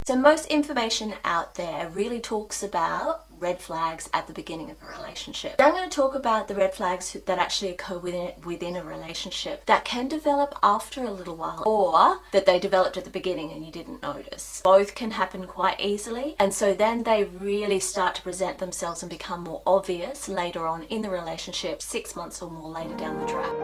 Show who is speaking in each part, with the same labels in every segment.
Speaker 1: So most information out there really talks about red flags at the beginning of a relationship. I'm going to talk about the red flags that actually occur within a relationship that can develop after a little while, or that they developed at the beginning and you didn't notice. Both can happen quite easily, and so then they really start to present themselves and become more obvious later on in the relationship, 6 months or more later down the track.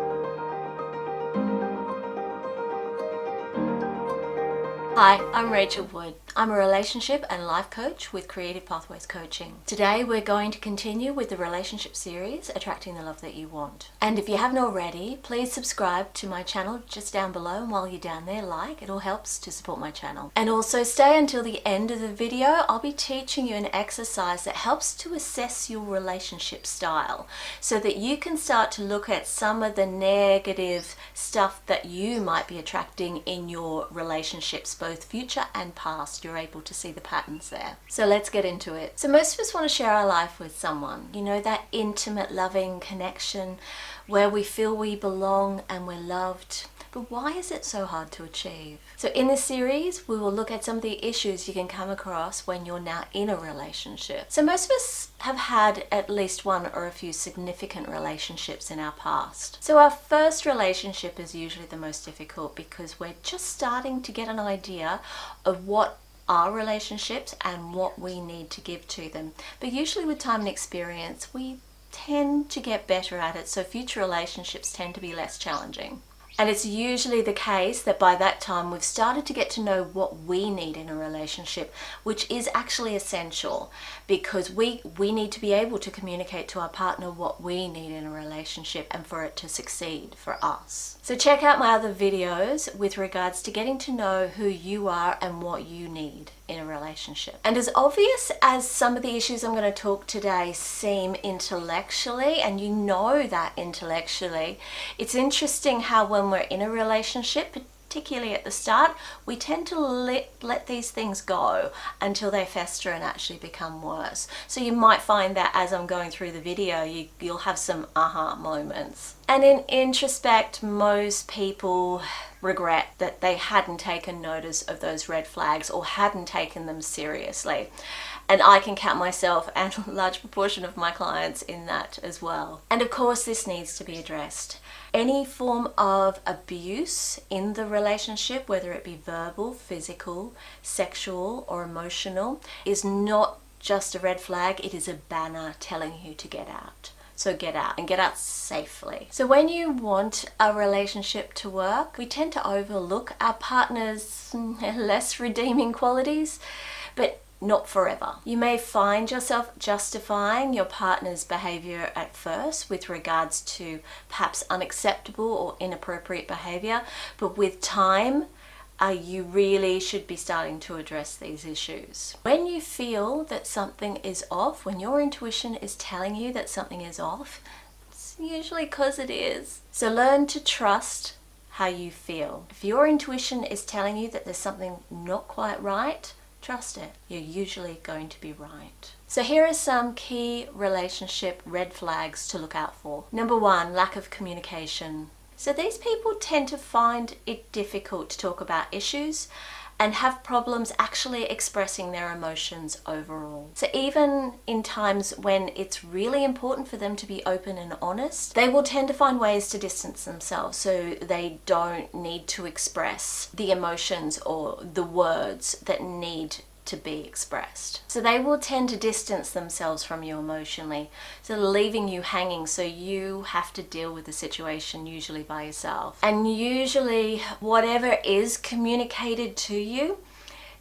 Speaker 1: Hi, I'm Rachel Wood. I'm a relationship and life coach with Creative Pathways Coaching. Today we're going to continue with the relationship series, Attracting the Love That You Want. And if you haven't already, please subscribe to my channel just down below, and while you're down there, it all helps to support my channel. And also stay until the end of the video. I'll be teaching you an exercise that helps to assess your relationship style so that you can start to look at some of the negative stuff that you might be attracting in your relationships, both future and past. You're able to see the patterns there. So let's get into it. So most of us want to share our life with someone, you know, that intimate, loving connection where we feel we belong and we're loved. But why is it so hard to achieve? So in this series, we will look at some of the issues you can come across when you're now in a relationship. So most of us have had at least one or a few significant relationships in our past. So our first relationship is usually the most difficult because we're just starting to get an idea of what are relationships and what we need to give to them. But usually with time and experience, we tend to get better at it. So future relationships tend to be less challenging. And it's usually the case that by that time we've started to get to know what we need in a relationship, which is actually essential because we need to be able to communicate to our partner what we need in a relationship and for it to succeed for us. So check out my other videos with regards to getting to know who you are and what you need in a relationship. And as obvious as some of the issues I'm going to talk today seem intellectually, and you know that intellectually, it's interesting how when we're in a relationship, particularly at the start, we tend to let these things go until they fester and actually become worse. So you might find that as I'm going through the video, you'll have some aha moments. And in introspect, most people regret that they hadn't taken notice of those red flags or hadn't taken them seriously. And I can count myself and a large proportion of my clients in that as well. And of course, this needs to be addressed. Any form of abuse in the relationship, whether it be verbal, physical, sexual, or emotional, is not just a red flag, it is a banner telling you to get out. So get out, and get out safely. So when you want a relationship to work, we tend to overlook our partner's less redeeming qualities, but not forever. You may find yourself justifying your partner's behavior at first with regards to perhaps unacceptable or inappropriate behavior, but with time, you really should be starting to address these issues. When you feel that something is off, when your intuition is telling you that something is off, it's usually because it is. So learn to trust how you feel. If your intuition is telling you that there's something not quite right, trust it. You're usually going to be right. So here are some key relationship red flags to look out for. Number one, lack of communication. So these people tend to find it difficult to talk about issues and have problems actually expressing their emotions overall. So even in times when it's really important for them to be open and honest, they will tend to find ways to distance themselves so they don't need to express the emotions or the words that need to be expressed. So they will tend to distance themselves from you emotionally, so leaving you hanging, so you have to deal with the situation usually by yourself. And usually whatever is communicated to you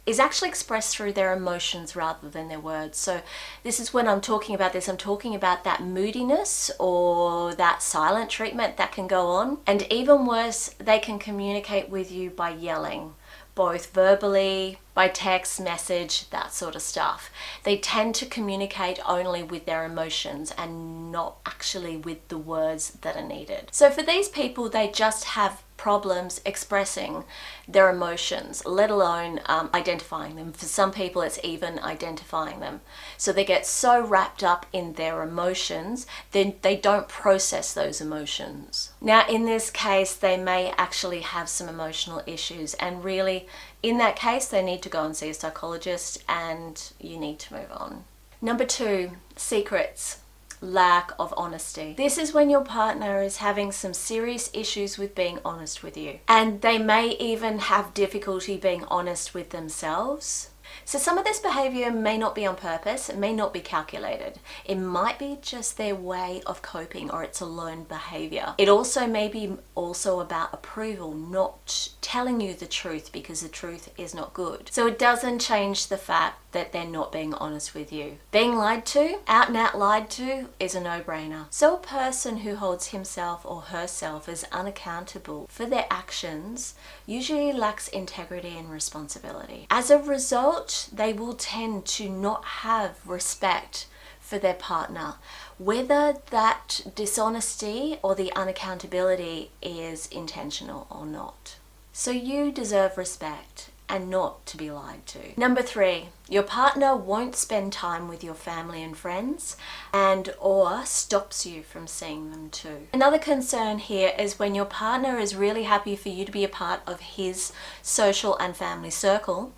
Speaker 1: is actually expressed through their emotions rather than their words. So this is when I'm talking about this, I'm talking about that moodiness or that silent treatment that can go on. And even worse, they can communicate with you by yelling, both verbally, by text, message, that sort of stuff. They tend to communicate only with their emotions and not actually with the words that are needed. So for these people, they just have problems expressing their emotions, let alone identifying them. For some people, it's even identifying them. So they get so wrapped up in their emotions, then they don't process those emotions. Now, in this case, they may actually have some emotional issues, and really, in that case, they need to go and see a psychologist, and you need to move on. Number 2, secrets. Lack of honesty. This is when your partner is having some serious issues with being honest with you, and they may even have difficulty being honest with themselves. So some of this behavior may not be on purpose, it may not be calculated. It might be just their way of coping, or it's a learned behavior. It also may be also about approval, not telling you the truth because the truth is not good. So it doesn't change the fact that they're not being honest with you. Being lied to, out and out lied to, is a no-brainer. So a person who holds himself or herself as unaccountable for their actions usually lacks integrity and responsibility. As a result, they will tend to not have respect for their partner, whether that dishonesty or the unaccountability is intentional or not. So you deserve respect and not to be lied to. Number 3, your partner won't spend time with your family and friends, and or stops you from seeing them too. Another concern here is when your partner is really happy for you to be a part of his social and family circle,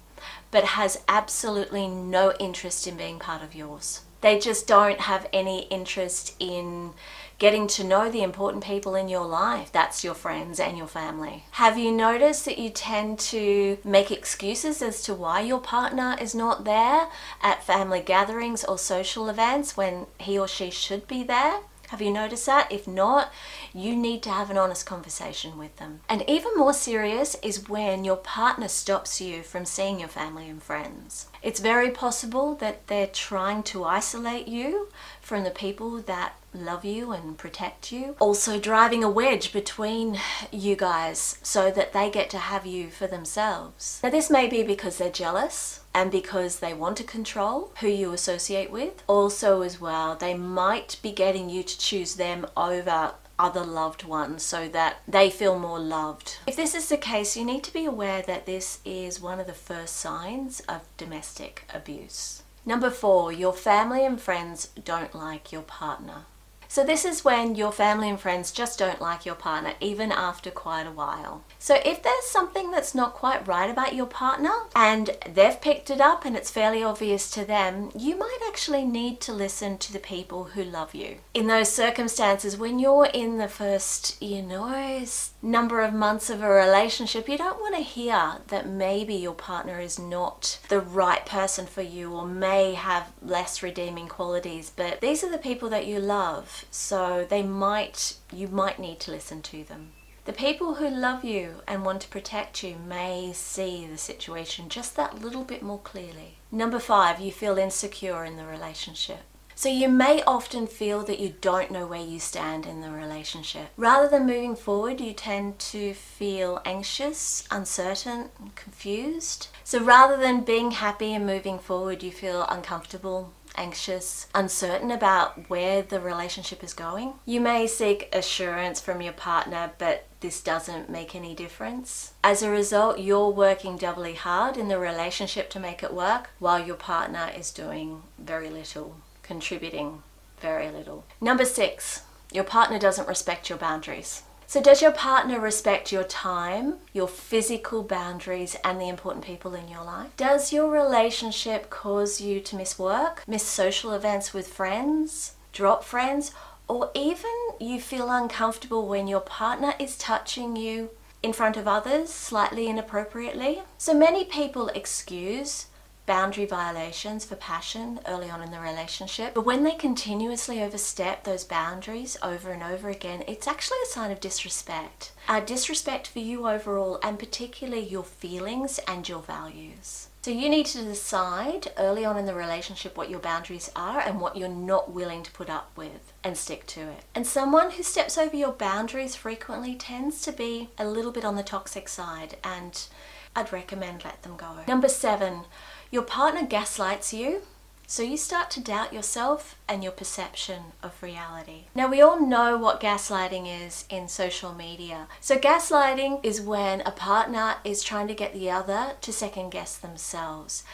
Speaker 1: but has absolutely no interest in being part of yours. They just don't have any interest in getting to know the important people in your life. That's your friends and your family. Have you noticed that you tend to make excuses as to why your partner is not there at family gatherings or social events when he or she should be there? Have you noticed that? If not, you need to have an honest conversation with them. And even more serious is when your partner stops you from seeing your family and friends. It's very possible that they're trying to isolate you from the people that love you and protect you. Also driving a wedge between you guys so that they get to have you for themselves. Now this may be because they're jealous and because they want to control who you associate with. Also as well, they might be getting you to choose them over other loved ones so that they feel more loved. If this is the case, you need to be aware that this is one of the first signs of domestic abuse. Number 4, your family and friends don't like your partner. So this is when your family and friends just don't like your partner, even after quite a while. So if there's something that's not quite right about your partner and they've picked it up and it's fairly obvious to them, you might actually need to listen to the people who love you. In those circumstances, when you're in the first, number of months of a relationship, you don't want to hear that maybe your partner is not the right person for you or may have less redeeming qualities, but these are the people that you love. So you might need to listen to them. The people who love you and want to protect you may see the situation just that little bit more clearly. Number 5, you feel insecure in the relationship. So you may often feel that you don't know where you stand in the relationship. Rather than moving forward, you tend to feel anxious, uncertain, and confused. So rather than being happy and moving forward, you feel uncomfortable, anxious, uncertain about where the relationship is going. You may seek assurance from your partner, but this doesn't make any difference. As a result, you're working doubly hard in the relationship to make it work, while your partner is doing very little, contributing very little. Number 6, your partner doesn't respect your boundaries. So does your partner respect your time, your physical boundaries, and the important people in your life? Does your relationship cause you to miss work, miss social events with friends, drop friends, or even you feel uncomfortable when your partner is touching you in front of others slightly inappropriately? So many people excuse boundary violations for passion early on in the relationship, but when they continuously overstep those boundaries over and over again, it's actually a sign of disrespect. Disrespect for you overall, and particularly your feelings and your values. So you need to decide early on in the relationship what your boundaries are and what you're not willing to put up with, and stick to it. And someone who steps over your boundaries frequently tends to be a little bit on the toxic side, and I'd recommend let them go. Number 7, your partner gaslights you So you start to doubt yourself and your perception of reality. Now, we all know what gaslighting is in social media. So gaslighting is when a partner is trying to get the other to second guess themselves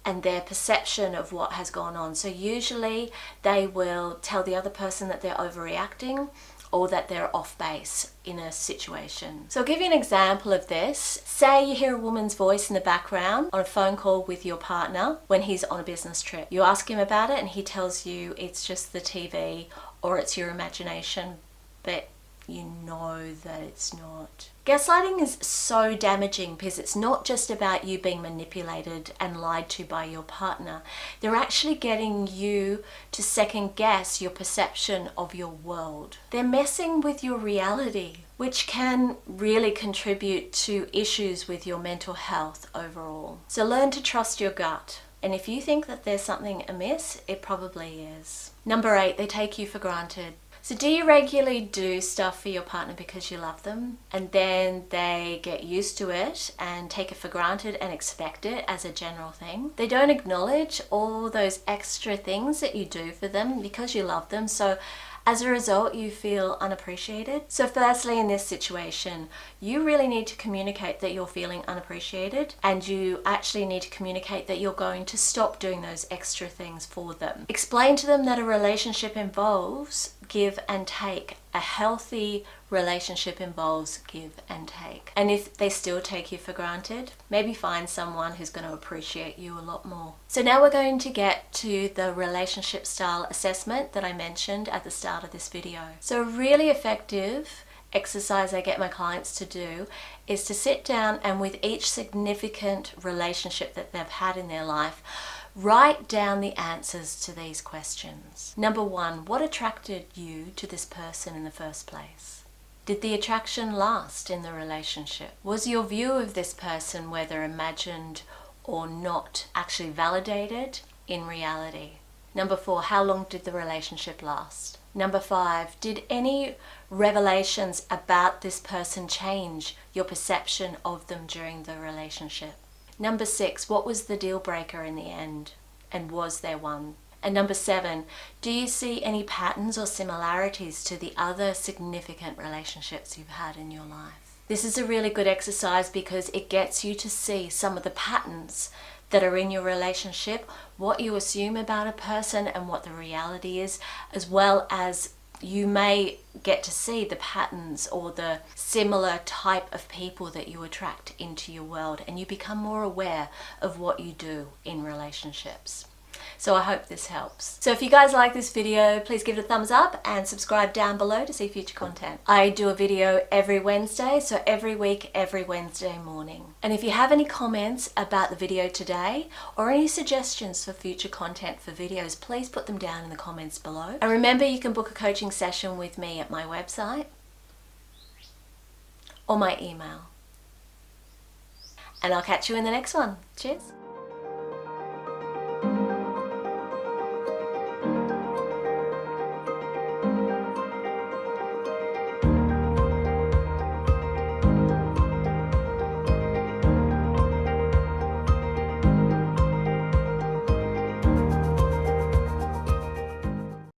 Speaker 1: and their perception of what has gone on. So usually they will tell the other person that they're overreacting or that they're off base in a situation. So I'll give you an example of this. Say you hear a woman's voice in the background on a phone call with your partner when he's on a business trip. You ask him about it and he tells you it's just the TV or it's your imagination, but you know that it's not. Gaslighting is so damaging because it's not just about you being manipulated and lied to by your partner. They're actually getting you to second guess your perception of your world. They're messing with your reality, which can really contribute to issues with your mental health overall. So learn to trust your gut. And if you think that there's something amiss, it probably is. Number 8, they take you for granted. So do you regularly do stuff for your partner because you love them and then they get used to it and take it for granted and expect it as a general thing? They don't acknowledge all those extra things that you do for them because you love them. So as a result, you feel unappreciated. So firstly, in this situation, you really need to communicate that you're feeling unappreciated, and you actually need to communicate that you're going to stop doing those extra things for them. Explain to them that a relationship involves give and take. A healthy relationship involves give and take. And if they still take you for granted, maybe find someone who's going to appreciate you a lot more. So now we're going to get to the relationship style assessment that I mentioned at the start of this video. So a really effective exercise I get my clients to do is to sit down and with each significant relationship that they've had in their life, write down the answers to these questions. Number 1, what attracted you to this person in the first place? Did the attraction last in the relationship? Was your view of this person, whether imagined or not, actually validated in reality? Number 4, how long did the relationship last? Number 5, did any revelations about this person change your perception of them during the relationship? Number 6, what was the deal breaker in the end? And was there one? And number 7, do you see any patterns or similarities to the other significant relationships you've had in your life? This is a really good exercise because it gets you to see some of the patterns that are in your relationship, what you assume about a person and what the reality is, as well as you may get to see the patterns or the similar type of people that you attract into your world, and you become more aware of what you do in relationships. So I hope this helps. So if you guys like this video, please give it a thumbs up and subscribe down below to see future content. I do a video every Wednesday, so every week, every Wednesday morning. And if you have any comments about the video today or any suggestions for future content for videos, please put them down in the comments below. And remember, you can book a coaching session with me at my website or my email. And I'll catch you in the next one. Cheers.